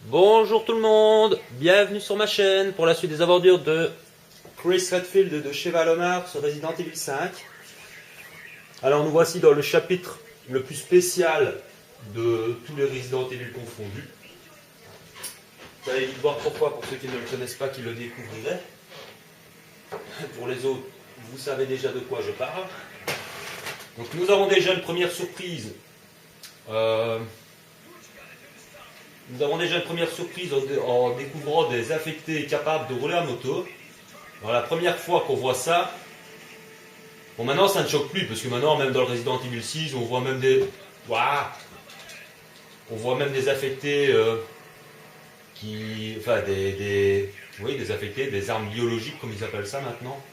Bonjour tout le monde, bienvenue sur ma chaîne pour la suite des aventures de Chris Redfield de chez Valomar sur Resident Evil 5. Alors nous voici dans le chapitre le plus spécial de tous les Resident Evil confondus. Vous allez vite voir pourquoi, pour ceux qui ne le connaissent pas, qui le découvriraient. Pour les autres, vous savez déjà de quoi je parle. Donc nous avons déjà une première surprise. En découvrant des infectés capables de rouler à moto. Alors, la première fois qu'on voit ça, bon maintenant ça ne choque plus, parce que maintenant même dans le Resident Evil 6, on voit même des... Waouh, on voit même des affectés Enfin oui, des affectés, des armes biologiques comme ils appellent ça maintenant.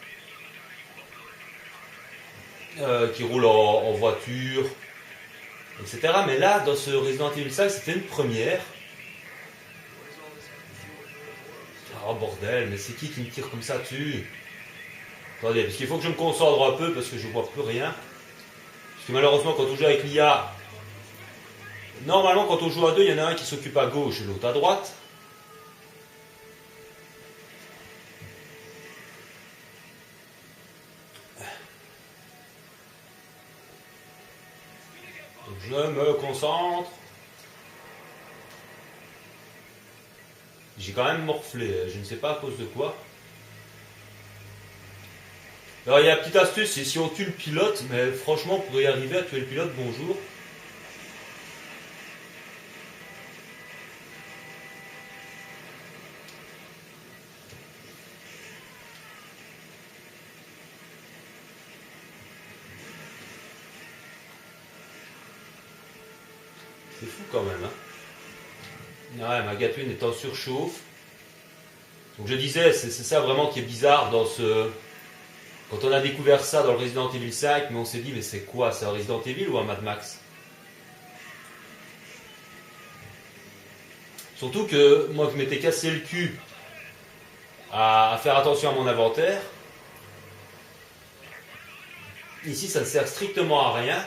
Qui roulent en voiture, etc. Mais là, dans ce Resident Evil 5, c'était une première. Oh bordel, mais c'est qui me tire comme ça dessus? Attendez, parce qu'il faut que je me concentre un peu parce que je vois plus rien. Parce que malheureusement, quand on joue avec l'IA, normalement, quand on joue à deux, il y en a un qui s'occupe à gauche et l'autre à droite. Donc je me concentre. J'ai quand même morflé, je ne sais pas à cause de quoi. Alors il y a une petite astuce, c'est si on tue le pilote, mais franchement pour y arriver à tuer le pilote, bonjour. C'est fou quand même, hein. Ouais, ma Gatwin est en surchauffe. Donc je disais, c'est ça vraiment qui est bizarre dans ce... Quand on a découvert ça dans le Resident Evil 5, mais on s'est dit, mais c'est quoi? C'est un Resident Evil ou un Mad Max? Surtout que moi je m'étais cassé le cul à faire attention à mon inventaire. Ici ça ne sert strictement à rien.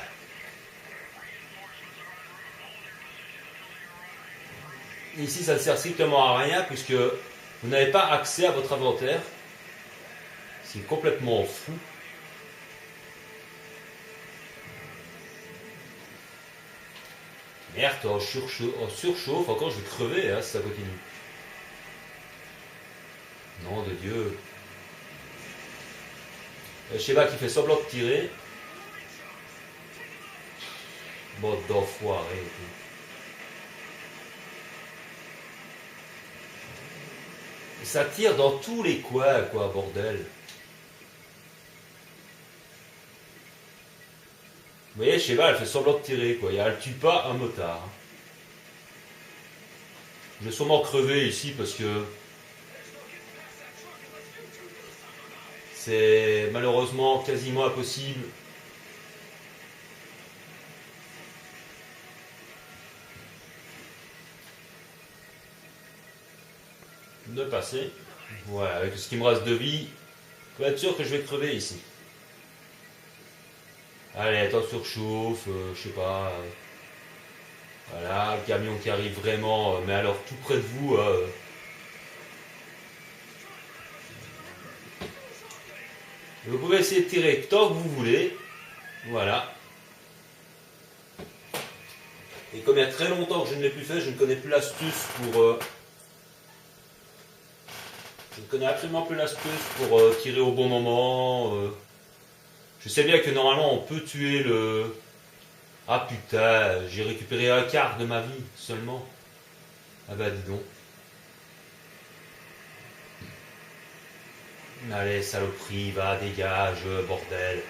Ici ça ne sert strictement à rien puisque vous n'avez pas accès à votre inventaire. C'est complètement fou. Merde, en surchauffe, encore je vais crever hein, si ça continue. Nom de Dieu. Sheva qui fait semblant de tirer. Bon d'enfoiré. Ça tire dans tous les coins, quoi, bordel. Vous voyez, Sheva, elle fait semblant de tirer, quoi. Elle tue pas un motard. Je vais sûrement crever ici parce que c'est malheureusement quasiment impossible. De passer. Voilà, avec ce qui me reste de vie, je peux être sûr que je vais crever ici. Allez, attends, surchauffe, je sais pas. Voilà, le camion qui arrive vraiment, mais alors tout près de vous. Vous pouvez essayer de tirer tant que vous voulez. Voilà. Et comme il y a très longtemps que je ne l'ai plus fait, je ne connais plus l'astuce pour... Je ne connais absolument plus l'astuce pour tirer au bon moment. Je sais bien que normalement on peut tuer le... Ah putain, j'ai récupéré un quart de ma vie seulement. Ah bah dis donc. Allez saloperie, va, dégage, bordel.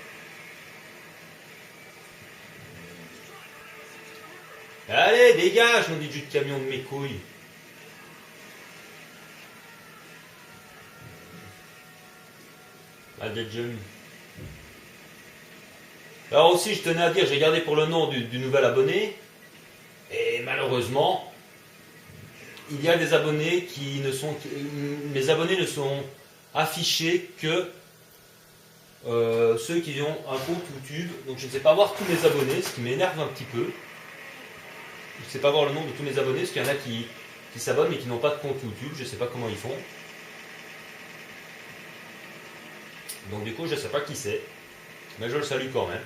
Allez, dégage, mon dit de camion de mes couilles. Alors aussi, je tenais à dire, j'ai gardé pour le nom du nouvel abonné, et malheureusement, il y a des abonnés qui ne sont... Mes abonnés ne sont affichés que ceux qui ont un compte YouTube, donc je ne sais pas voir tous mes abonnés, ce qui m'énerve un petit peu. Je ne sais pas voir le nom de tous mes abonnés, parce qu'il y en a qui qui s'abonnent mais qui n'ont pas de compte YouTube. Je ne sais pas comment ils font. Donc du coup, je ne sais pas qui c'est. Mais je le salue quand même.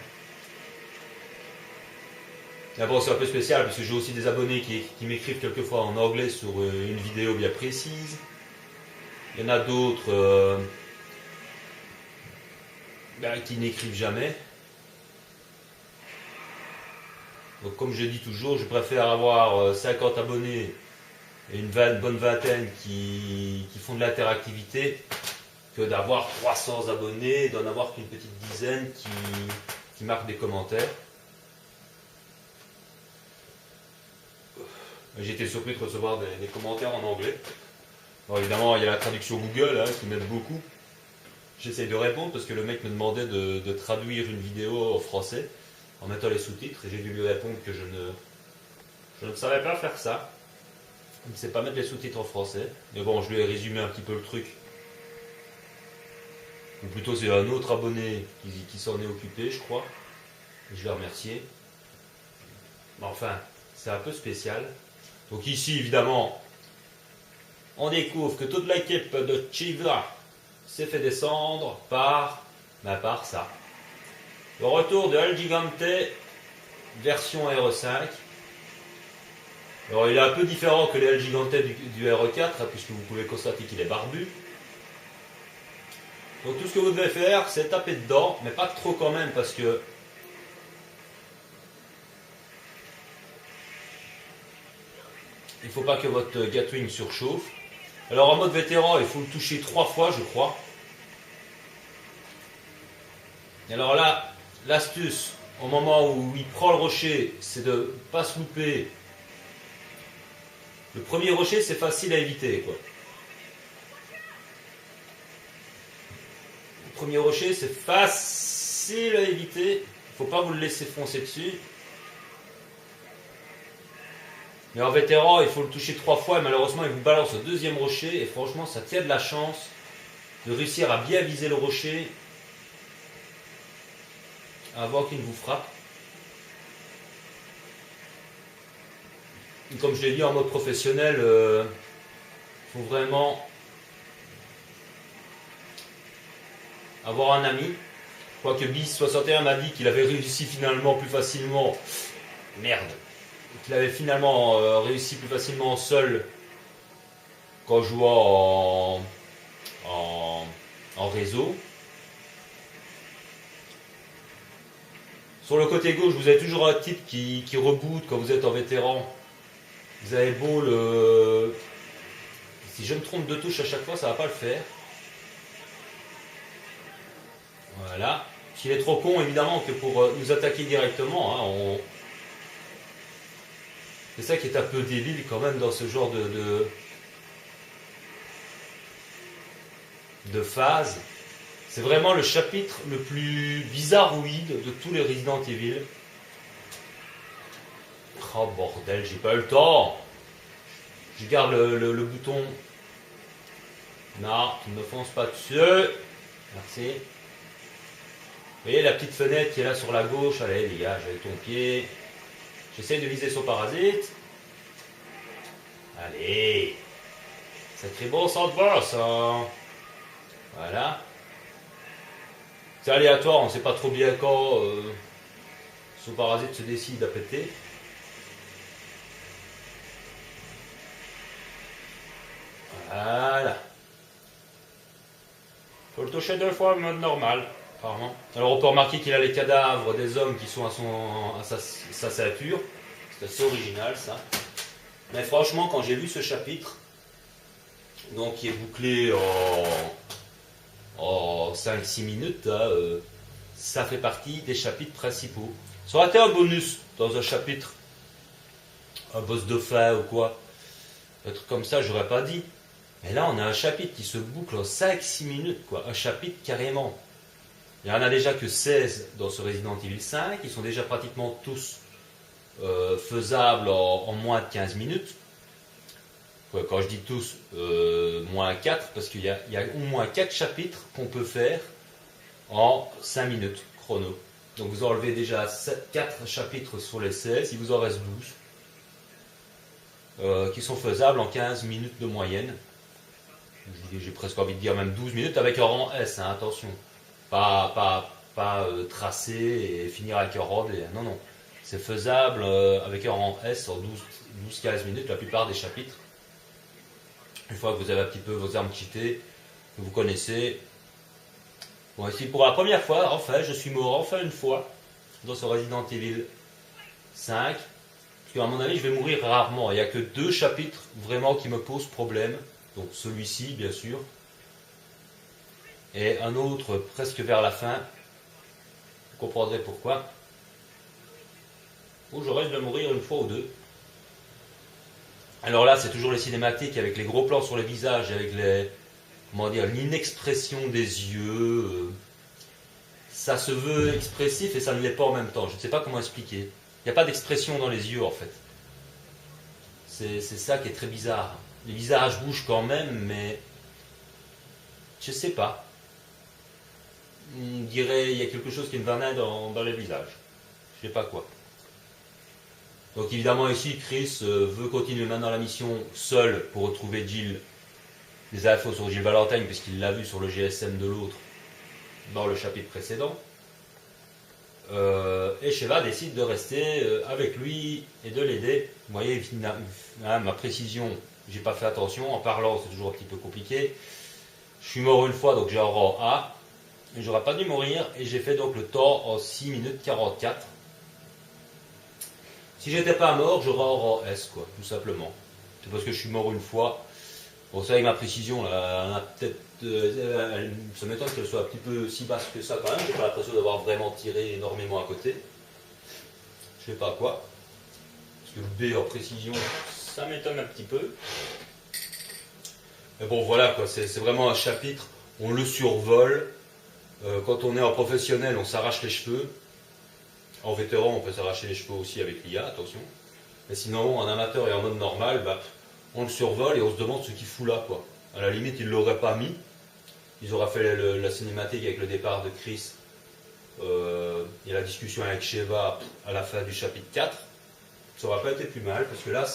Et bon, c'est un peu spécial parce que j'ai aussi des abonnés qui m'écrivent quelquefois en anglais sur une vidéo bien précise. Il y en a d'autres qui n'écrivent jamais. Donc comme je dis toujours, je préfère avoir 50 abonnés et une bonne vingtaine qui font de l'interactivité que d'avoir 300 abonnés et d'en avoir qu'une petite dizaine qui marquent des commentaires. J'ai été surpris de recevoir des commentaires en anglais. Alors évidemment, il y a la traduction Google qui m'aide beaucoup. J'essaye de répondre parce que le mec me demandait de traduire une vidéo en français en mettant les sous-titres et j'ai dû lui répondre que je ne savais pas faire ça. Je ne sais pas mettre les sous-titres en français. Mais bon, je lui ai résumé un petit peu le truc. Ou plutôt c'est un autre abonné qui s'en est occupé, je crois. Et je l'ai remercié. Mais enfin, c'est un peu spécial. Donc ici, évidemment, on découvre que toute l'équipe de Chivas s'est fait descendre par ça. Le retour de El Gigante, version RE5. Alors il est un peu différent que les El Gigante du RE4, puisque vous pouvez constater qu'il est barbu. Donc tout ce que vous devez faire, c'est taper dedans, mais pas trop quand même, parce que il ne faut pas que votre Gatwing surchauffe. Alors en mode vétéran, il faut le toucher 3 fois, je crois. Et alors là, l'astuce, au moment où il prend le rocher, c'est de ne pas se louper. Le premier rocher, c'est facile à éviter, quoi. Le premier rocher, c'est facile à éviter. Il ne faut pas vous le laisser foncer dessus. Mais en vétéran, il faut le toucher 3 fois et malheureusement, il vous balance au deuxième rocher. Et franchement, ça tient de la chance de réussir à bien viser le rocher avant qu'il ne vous frappe. Et comme je l'ai dit en mode professionnel, il faut vraiment avoir un ami. Quoique Bis61 m'a dit qu'il avait réussi finalement plus facilement. Merde. Qu'il avait finalement réussi plus facilement seul qu'en jouant en réseau. Sur le côté gauche, vous avez toujours un type qui reboot quand vous êtes en vétéran. Vous avez beau le... Si je me trompe de touche à chaque fois, ça ne va pas le faire. Voilà. S'il est trop con, évidemment, que pour nous attaquer directement, c'est ça qui est un peu débile quand même dans ce genre de phase. C'est vraiment le chapitre le plus bizarroïde de tous les Resident Evil. Oh bordel, j'ai pas eu le temps. Je garde le bouton. Non, tu ne me fonces pas dessus. Merci. Vous voyez la petite fenêtre qui est là sur la gauche. Allez, dégage avec ton pied. J'essaie de viser son parasite. Allez. Sacré bon sang de boss, hein. Voilà. C'est aléatoire, on ne sait pas trop bien quand son parasite se décide à péter. Voilà. Faut le toucher 2 fois en mode normal, apparemment. Alors on peut remarquer qu'il a les cadavres des hommes qui sont à sa ceinture. C'est assez original ça. Mais franchement, quand j'ai lu ce chapitre, donc qui est bouclé en 5-6 minutes, là, ça fait partie des chapitres principaux. Ça aurait été un bonus dans un chapitre, un boss de fin ou quoi. Un truc comme ça, j'aurais pas dit. Mais là, on a un chapitre qui se boucle en 5-6 minutes, quoi. Un chapitre carrément. Il n'y en a déjà que 16 dans ce Resident Evil 5. Ils sont déjà pratiquement tous faisables en moins de 15 minutes. Ouais, quand je dis tous, moins 4, parce qu'il y a au moins 4 chapitres qu'on peut faire en 5 minutes chrono. Donc vous enlevez déjà 4 chapitres sur les 16, il vous en reste 12. qui sont faisables en 15 minutes de moyenne. J'ai presque envie de dire même 12 minutes avec un rang S, hein, attention. Pas tracer et finir avec un rang D. Non, non. C'est faisable avec un rang S en 12-15 minutes, la plupart des chapitres. Une fois que vous avez un petit peu vos armes cheatées, que vous connaissez. Bon, ici pour la première fois, enfin, je suis mort enfin une fois dans ce Resident Evil 5. Parce qu'à mon avis, je vais mourir rarement. Il n'y a que 2 chapitres vraiment qui me posent problème. Donc celui-ci, bien sûr. Et un autre presque vers la fin. Vous comprendrez pourquoi. Où je risque de mourir une fois ou 2. Alors là, c'est toujours les cinématiques avec les gros plans sur le visage, avec comment dire, l'inexpression des yeux. Ça se veut expressif et ça ne l'est pas en même temps. Je ne sais pas comment expliquer. Il n'y a pas d'expression dans les yeux en fait. C'est ça qui est très bizarre. Les visages bougent quand même, mais je ne sais pas. On dirait qu'il y a quelque chose qui ne va pas dans les visages. Je ne sais pas quoi. Donc évidemment ici, Chris veut continuer maintenant la mission seul pour retrouver Jill, les infos sur Jill Valentine, puisqu'il l'a vu sur le GSM de l'autre dans le chapitre précédent. Et Sheva décide de rester avec lui et de l'aider. Vous voyez, ma précision, j'ai pas fait attention. En parlant, c'est toujours un petit peu compliqué. Je suis mort une fois, donc j'ai un rang A. Et j'aurais pas dû mourir. Et j'ai fait donc le temps en 6 minutes 44. Si j'étais pas mort, j'aurais un rang S, quoi, tout simplement. C'est parce que je suis mort une fois. Bon, ça, avec ma précision, là, peut-être. Ça m'étonne qu'elle soit un petit peu si basse que ça quand même. J'ai pas l'impression d'avoir vraiment tiré énormément à côté. Je sais pas quoi. Parce que le B en précision, ça m'étonne un petit peu. Mais bon, voilà, quoi. C'est vraiment un chapitre. On le survole. Quand on est en professionnel, on s'arrache les cheveux. En vétéran, on peut s'arracher les cheveux aussi avec l'IA, attention. Mais sinon, en amateur et en mode normal, bah, on le survole et on se demande ce qu'il fout là, quoi. À la limite, ils ne l'auraient pas mis. Ils auraient fait la cinématique avec le départ de Chris et la discussion avec Sheva à la fin du chapitre 4. Ça n'aurait pas été plus mal, parce que là,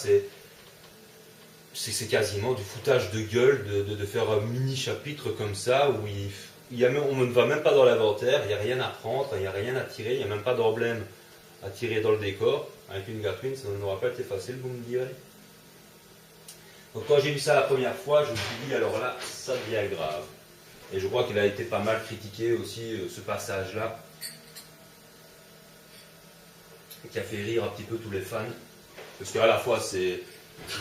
c'est quasiment du foutage de gueule de faire un mini-chapitre comme ça, où on ne va même pas dans l'inventaire, il n'y a rien à prendre, il n'y a rien à tirer, il n'y a même pas d'emblème à tirer dans le décor. Avec une Gatwin, ça n'aurait pas été facile, vous me direz. Donc quand j'ai vu ça la première fois, je me suis dit, alors là, ça devient grave. Et je crois qu'il a été pas mal critiqué aussi, ce passage-là, qui a fait rire un petit peu tous les fans. Parce qu'à la fois, c'est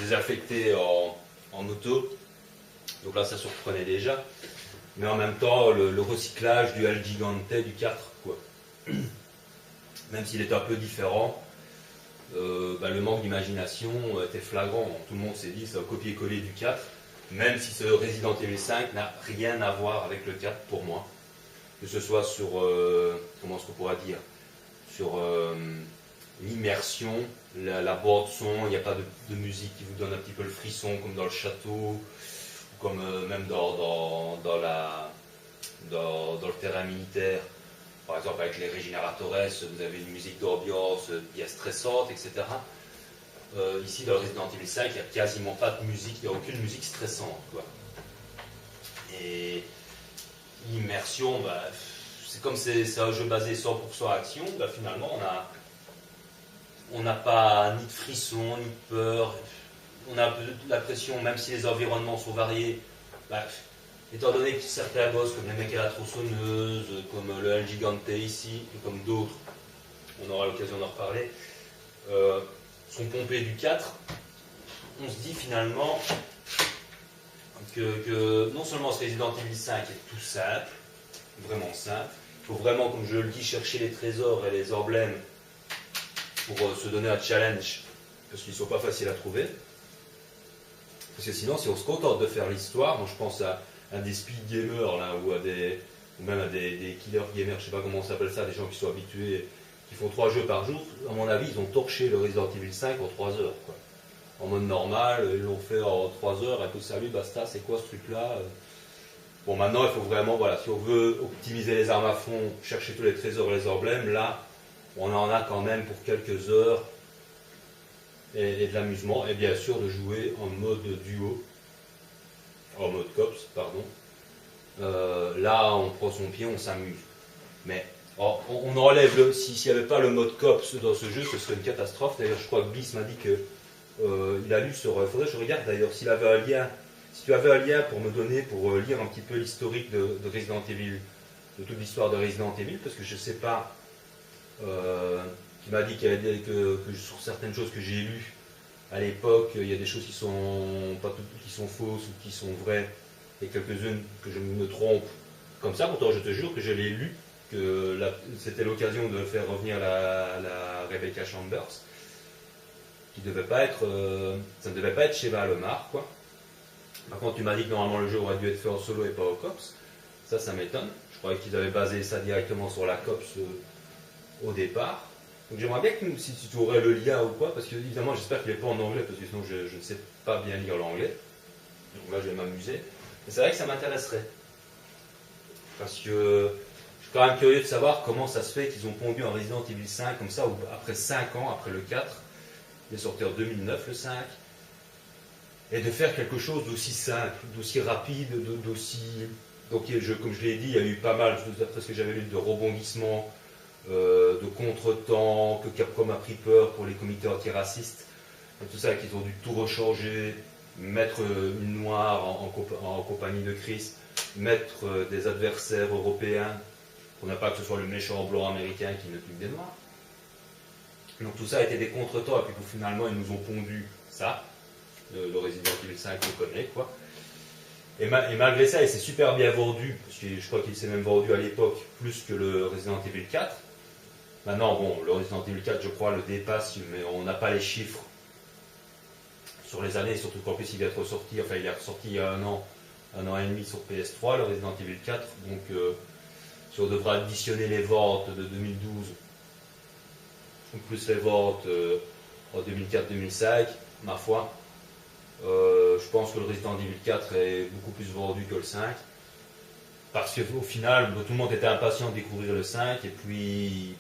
désaffecté en auto, donc là, ça surprenait déjà. Mais en même temps, le recyclage du El Gigante du 4, quoi. Même s'il est un peu différent, le manque d'imagination était flagrant. Tout le monde s'est dit, c'est un copier-coller du 4, même si ce Resident Evil 5 n'a rien à voir avec le 4 pour moi. Que ce soit sur, comment est-ce qu'on pourra dire, sur l'immersion, la bande son, il n'y a pas de musique qui vous donne un petit peu le frisson comme dans le château, comme même dans le terrain militaire. Par exemple, avec les Régénératores, vous avez une musique d'ambiance bien stressante, etc. Ici, dans le Resident Evil 5, il n'y a quasiment pas de musique, il n'y a aucune musique stressante, quoi. Et l'immersion, c'est comme c'est un jeu basé 100% action, finalement, on n'a pas ni de frisson, ni de peur. On a un peu l'impression, même si les environnements sont variés, étant donné que certains boss, comme les mecs à la tronçonneuse, comme le El Gigante ici, et comme d'autres, on aura l'occasion d'en reparler, sont pompés du 4, on se dit finalement que non seulement ce Resident Evil 5 est tout simple, vraiment simple, il faut vraiment, comme je le dis, chercher les trésors et les emblèmes pour se donner un challenge, parce qu'ils ne sont pas faciles à trouver. Parce que sinon, si on se contente de faire l'histoire, moi je pense à des speed gamers là, ou même à des killer gamers, je sais pas comment on s'appelle ça, des gens qui sont habitués, qui font 3 jeux par jour, à mon avis, ils ont torché le Resident Evil 5 en 3 heures, quoi. En mode normal, ils l'ont fait en 3 heures, et tout, salut, basta, c'est quoi ce truc-là? Bon, maintenant, il faut vraiment, voilà, si on veut optimiser les armes à fond, chercher tous les trésors et les emblèmes, là, on en a quand même pour quelques heures. et de l'amusement, et bien sûr de jouer en mode duo, en mode cops, pardon. Là, on prend son pied, on s'amuse. Mais on enlève s'il n'y avait pas le mode cops dans ce jeu, ce serait une catastrophe. D'ailleurs, je crois que Bliss m'a dit que il a lu sur. Il faudrait que je regarde d'ailleurs s'il avait un lien. Si tu avais un lien pour me donner, pour lire un petit peu l'historique de Resident Evil, de toute l'histoire de Resident Evil, parce que je ne sais pas. Qui m'a dit que sur certaines choses que j'ai lues à l'époque, il y a des choses qui sont pas toutes, qui sont fausses ou qui sont vraies, et quelques-unes que je me trompe comme ça. Pourtant, je te jure que je l'ai lu, que c'était l'occasion de faire revenir la Rebecca Chambers, qui devait pas être, ça ne devait pas être chez Valomar, quoi. Par contre, tu m'as dit que normalement le jeu aurait dû être fait en solo et pas au cops. Ça m'étonne. Je croyais qu'ils avaient basé ça directement sur la cops au départ. Donc j'aimerais bien que si tu aurais le lien ou quoi, parce que évidemment j'espère qu'il n'est pas en anglais, parce que sinon je ne sais pas bien lire l'anglais. Donc là je vais m'amuser. Mais c'est vrai que ça m'intéresserait. Parce que je suis quand même curieux de savoir comment ça se fait qu'ils ont pondu un Resident Evil 5 comme ça, après 5 ans, après le 4, il est sorti en 2009 le 5, et de faire quelque chose d'aussi simple, d'aussi rapide, d'aussi... Donc comme je l'ai dit, il y a eu pas mal, d'après ce que j'avais lu, de rebondissements, de contretemps, que Capcom a pris peur pour les comités antiracistes, et tout ça, qu'ils ont dû tout rechanger, mettre une noire en compagnie de Chris, mettre des adversaires européens, pour ne pas que ce soit le méchant blanc américain qui ne tue des noirs. Donc tout ça a été des contretemps, et puis finalement ils nous ont pondu ça, le Resident Evil 5 qu'on connaît, quoi. Et malgré ça, il s'est super bien vendu, parce que je crois qu'il s'est même vendu à l'époque plus que le Resident Evil 4. Maintenant, bon, le Resident Evil 4, je crois, le dépasse, mais on n'a pas les chiffres sur les années, surtout qu'en plus il vient de ressortir, enfin il est ressorti il y a un an et demi sur PS3, le Resident Evil 4, donc si on devra additionner les ventes de 2012, plus les ventes en 2004-2005, ma foi, je pense que le Resident Evil 4 est beaucoup plus vendu que le 5. Parce qu'au final, tout le monde était impatient de découvrir le 5, et puis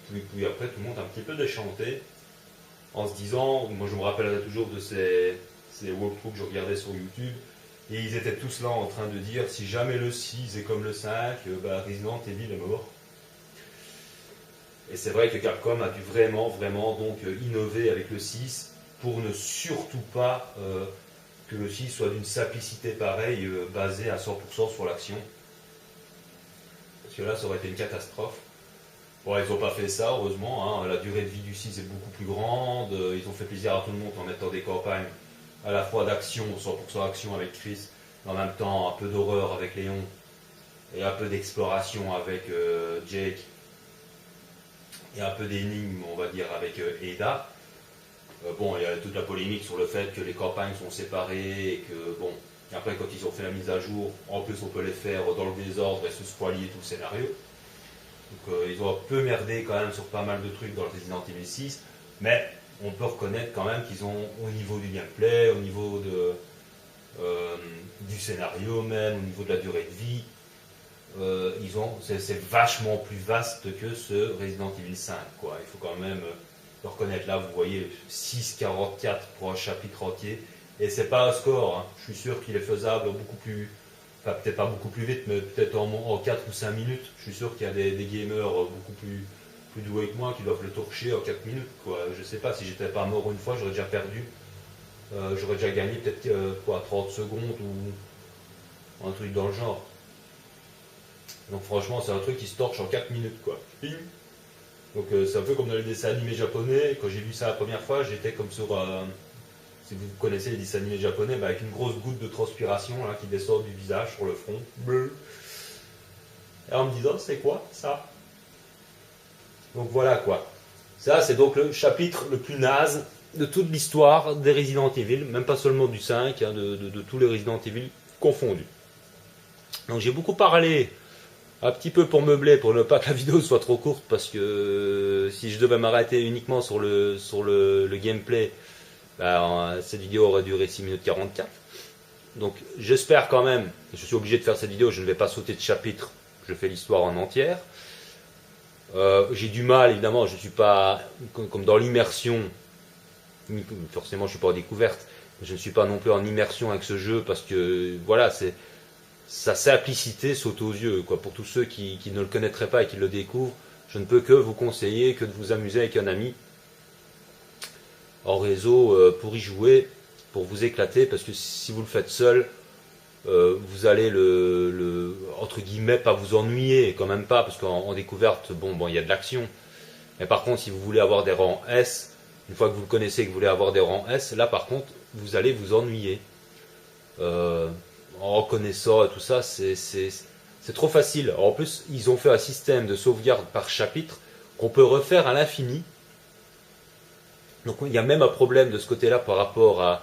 après, tout le monde a un petit peu déchanté, en se disant, moi je me rappellerai toujours de ces walkthroughs que je regardais sur YouTube, et ils étaient tous là en train de dire, si jamais le 6 est comme le 5, Resident Evil est mort. Et c'est vrai que Capcom a dû vraiment donc innover avec le 6, pour ne surtout pas que le 6 soit d'une simplicité pareille, basée à 100% sur l'action. Parce que là, ça aurait été une catastrophe. Bon, ils n'ont pas fait ça, heureusement. Hein. La durée de vie du 6 est beaucoup plus grande. Ils ont fait plaisir à tout le monde en mettant des campagnes à la fois d'action, 100% action avec Chris, mais en même temps un peu d'horreur avec Léon, et un peu d'exploration avec Jake, et un peu d'énigmes, on va dire, avec Ada. Bon, il y a toute la polémique sur le fait que les campagnes sont séparées, et que, bon, après quand ils ont fait la mise à jour, en plus on peut les faire dans le désordre et se spoiler tout le scénario. Donc ils ont un peu merdé quand même sur pas mal de trucs dans le Resident Evil 6, mais on peut reconnaître quand même qu'ils ont, au niveau du gameplay, au niveau du scénario même, au niveau de la durée de vie, c'est vachement plus vaste que ce Resident Evil 5, quoi. Il faut quand même le reconnaître. Là, vous voyez 6,44 pour un chapitre entier, et c'est pas un score, hein. Je suis sûr qu'il est faisable beaucoup plus, enfin peut-être pas beaucoup plus vite, mais peut-être en 4 ou 5 minutes. Je suis sûr qu'il y a des gamers beaucoup plus doués que moi qui doivent le torcher en 4 minutes, quoi. Je sais pas, si j'étais pas mort une fois, j'aurais déjà perdu. J'aurais déjà gagné peut-être 30 secondes ou un truc dans le genre. Donc franchement, c'est un truc qui se torche en 4 minutes, quoi. Donc c'est un peu comme dans les dessins animés japonais. Quand j'ai vu ça la première fois, j'étais comme sur... si vous connaissez les dessins animés japonais, avec une grosse goutte de transpiration là, qui descend du visage sur le front. Et en me disant, c'est quoi ça? Donc voilà, quoi. Ça, c'est donc le chapitre le plus naze de toute l'histoire des Resident Evil, même pas seulement du 5, hein, de tous les Resident Evil confondus. Donc j'ai beaucoup parlé, un petit peu pour meubler, pour ne pas que la vidéo soit trop courte, parce que si je devais m'arrêter uniquement sur le gameplay, cette vidéo aurait duré 6 minutes 44. Donc j'espère quand même, je suis obligé de faire cette vidéo, je ne vais pas sauter de chapitre, je fais l'histoire en entière. J'ai du mal, évidemment, je ne suis pas comme dans l'immersion, Forcément, je ne suis pas en découverte. Je ne suis pas non plus en immersion avec ce jeu parce que voilà, sa simplicité saute aux yeux, quoi. Pour tous ceux qui ne le connaîtraient pas et qui le découvrent, je ne peux que vous conseiller que de vous amuser avec un ami en réseau pour y jouer, pour vous éclater, parce que si vous le faites seul, vous allez entre guillemets pas vous ennuyer, quand même pas, parce qu'en découverte, bon, il y a de l'action. Mais par contre, si vous voulez avoir des rangs S, une fois que vous le connaissez et que vous voulez avoir des rangs S, là par contre, vous allez vous ennuyer. En reconnaissant et tout ça, c'est trop facile. En plus, ils ont fait un système de sauvegarde par chapitre qu'on peut refaire à l'infini. Donc il y a même un problème de ce côté-là par rapport à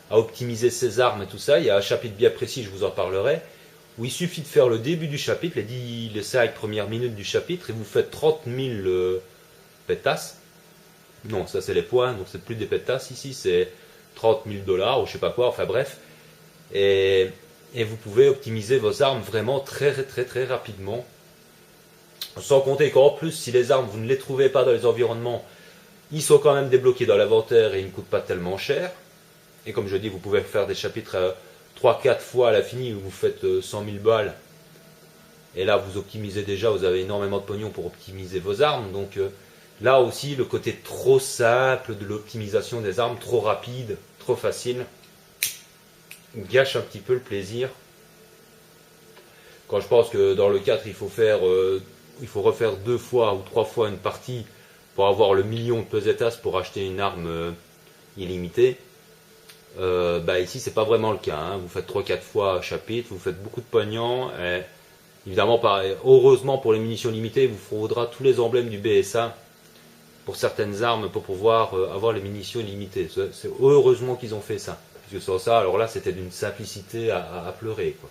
optimiser ses armes et tout ça. Il y a un chapitre bien précis, je vous en parlerai, où il suffit de faire le début du chapitre, les 5 premières minutes du chapitre, et vous faites 30 000 pétasses. Non, ça c'est les points, donc c'est plus des pétasses ici, c'est 30 000 $ ou je sais pas quoi, enfin bref. Et vous pouvez optimiser vos armes vraiment très très très rapidement. Sans compter qu'en plus, si les armes, vous ne les trouvez pas dans les environnements, ils sont quand même débloqués dans l'inventaire et ils ne coûtent pas tellement cher. Et comme je dis, vous pouvez faire des chapitres 3-4 fois à l'infini où vous faites 100 000 balles. Et là, vous optimisez déjà, vous avez énormément de pognon pour optimiser vos armes. Donc là aussi, le côté trop simple de l'optimisation des armes, trop rapide, trop facile, gâche un petit peu le plaisir. Quand je pense que dans le 4, il faut refaire 2 fois ou 3 fois une partie pour avoir le million de pesetas pour acheter une arme illimitée. Ici c'est pas vraiment le cas, hein. Vous faites 3-4 fois un chapitre, vous faites beaucoup de pognon, et évidemment heureusement pour les munitions limitées, il vous faudra tous les emblèmes du BSA pour certaines armes pour pouvoir avoir les munitions limitées. C'est heureusement qu'ils ont fait ça, parce que sans ça, alors là c'était d'une simplicité à pleurer, quoi.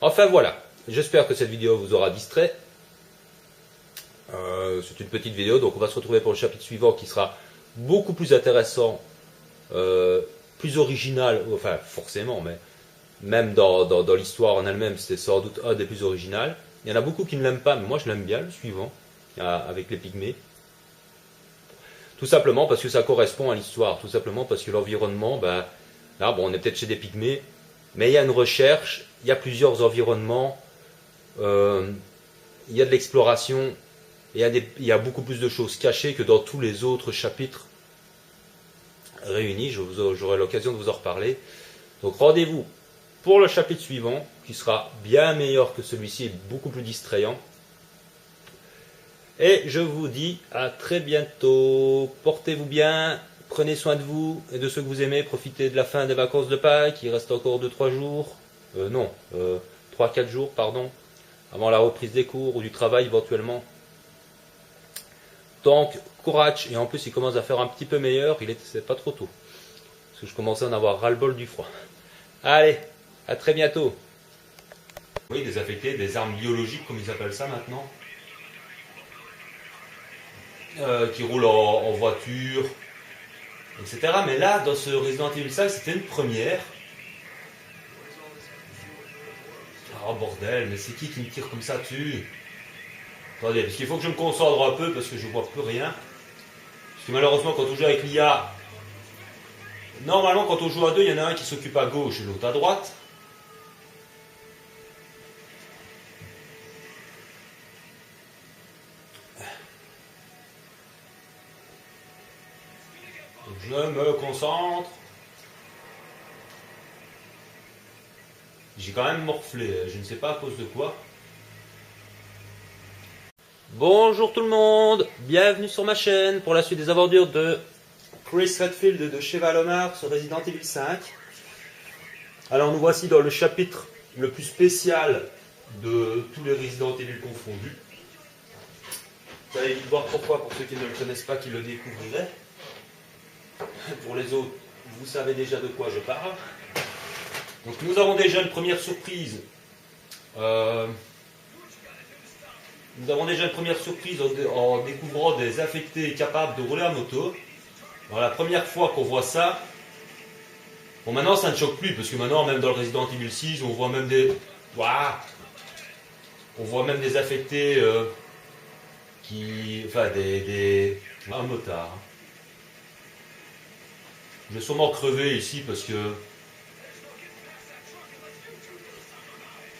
Enfin voilà, j'espère que cette vidéo vous aura distrait. C'est une petite vidéo, donc on va se retrouver pour le chapitre suivant qui sera beaucoup plus intéressant, plus original, enfin forcément, mais même dans l'histoire en elle-même, c'est sans doute un des plus originaux. Il y en a beaucoup qui ne l'aiment pas, mais moi je l'aime bien, le suivant, avec les pygmées. Tout simplement parce que ça correspond à l'histoire, tout simplement parce que l'environnement, là bon, on est peut-être chez des pygmées, mais il y a une recherche, il y a plusieurs environnements, il y a de l'exploration, il y a beaucoup plus de choses cachées que dans tous les autres chapitres réunis. J'aurai l'occasion de vous en reparler. Donc rendez-vous pour le chapitre suivant, qui sera bien meilleur que celui-ci et beaucoup plus distrayant. Et je vous dis à très bientôt. Portez-vous bien, prenez soin de vous et de ceux que vous aimez. Profitez de la fin des vacances de Pâques. Il reste encore 2-3 jours. 3-4 jours, pardon, avant la reprise des cours ou du travail éventuellement. Donc, courage. Et en plus, il commence à faire un petit peu meilleur. C'est pas trop tôt. Parce que je commençais à en avoir ras-le-bol du froid. Allez, à très bientôt. Oui, désaffecter des armes biologiques, comme ils appellent ça maintenant. Qui roulent en voiture, etc. Mais là, dans ce Resident Evil 5, c'était une première. Oh bordel, mais c'est qui me tire comme ça dessus? Attendez, parce qu'il faut que je me concentre un peu parce que je vois plus rien. Parce que malheureusement, quand on joue avec l'IA, normalement, quand on joue à deux, il y en a un qui s'occupe à gauche et l'autre à droite. Donc je me concentre. J'ai quand même morflé, je ne sais pas à cause de quoi. Bonjour tout le monde, bienvenue sur ma chaîne pour la suite des aventures de Chris Redfield de chez Valomar sur Resident Evil 5. Alors nous voici dans le chapitre le plus spécial de tous les Resident Evil confondus. Vous allez vite voir pourquoi, pour ceux qui ne le connaissent pas, qui le découvriraient. Pour les autres, vous savez déjà de quoi je parle. Donc nous avons déjà une première surprise. Nous avons déjà une première surprise en découvrant des infectés capables de rouler à moto. Alors, la première fois qu'on voit ça, bon maintenant ça ne choque plus, parce que maintenant même dans le Resident Evil 6, on voit même des... Waouh, on voit même des infectés enfin un motard. Je vais sûrement crever ici parce que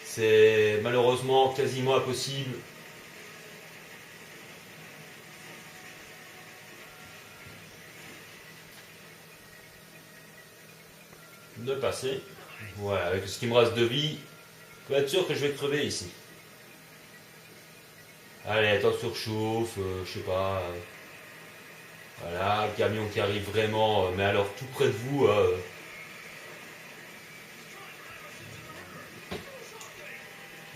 c'est malheureusement quasiment impossible. De passer. Voilà, avec ce qui me reste de vie, je peux être sûr que je vais crever ici. Allez, attends, surchauffe, je sais pas. Voilà, le camion qui arrive vraiment, mais alors tout près de vous.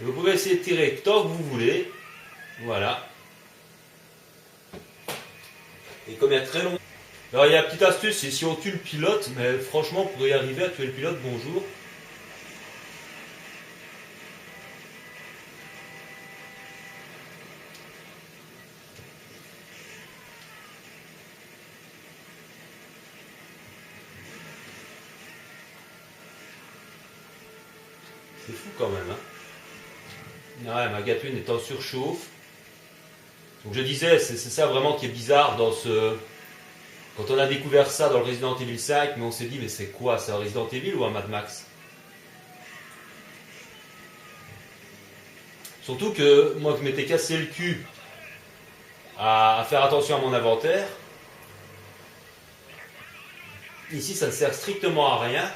Vous pouvez essayer de tirer tant que vous voulez. Voilà. Et comme il y a très long. Alors il y a une petite astuce, c'est si on tue le pilote, mais franchement pour y arriver à tuer le pilote, bonjour. C'est fou quand même, hein. Ouais, ma Gatwin est en surchauffe. Donc je disais, c'est ça vraiment qui est bizarre dans ce... Quand on a découvert ça dans le Resident Evil 5, mais on s'est dit, mais c'est quoi, c'est un Resident Evil ou un Mad Max? Surtout que moi je m'étais cassé le cul à faire attention à mon inventaire. Ici ça ne sert strictement à rien.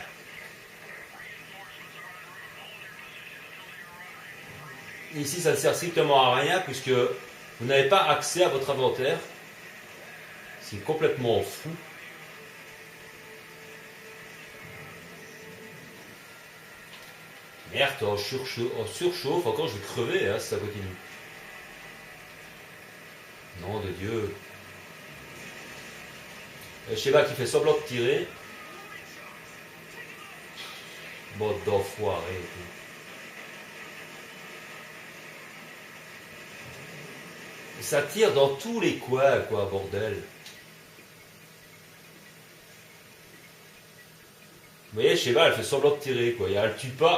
Ici ça ne sert strictement à rien puisque vous n'avez pas accès à votre inventaire. C'est complètement fou. Merde, en surchauffe, encore je vais crever hein, si ça continue. Nom de Dieu. Sheva qui fait semblant de tirer. Bon d'enfoiré. Ça tire dans tous les coins, quoi, bordel. Vous voyez, Sheva, elle fait semblant de tirer, quoi. Elle tue pas.